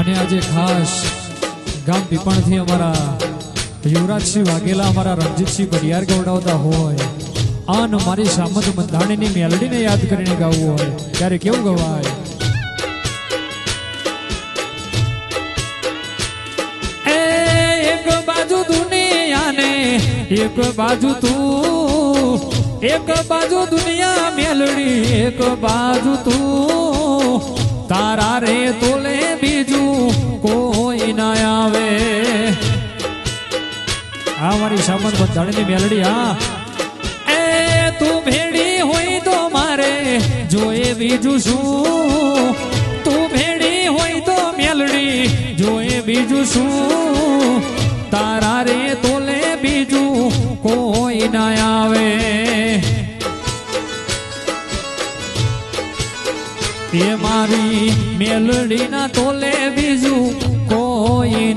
અને આજે ખાસ ગામ પીપણથી અમારા યુવરાજસિંહ વાઘેલા અમારા રણજીતસિંહ બરિયાર ગવડાવતા હોય આન મારી સામંત બંધાણીની મેલડીને યાદ કરીને ગાવું હોય ત્યારે કેવું ગવાય? એક બાજુ દુનિયાને એક બાજુ તું, એક બાજુ દુનિયા મેલડી એક બાજુ તું, તારા રે તોલે બીજું કોઈ ના આવે. આ મારી સામંત બંધાણીની મેલડી. હા, એ તું ભેડી હોય તો મારે જોએ બીજું શું, તું ભેડી હોય તો મેલડી જોએ બીજું શું, તારા રે તોલે બીજું કોઈ ના આવે. એ મારી મેલડી ના તોલે બીજું કોઈ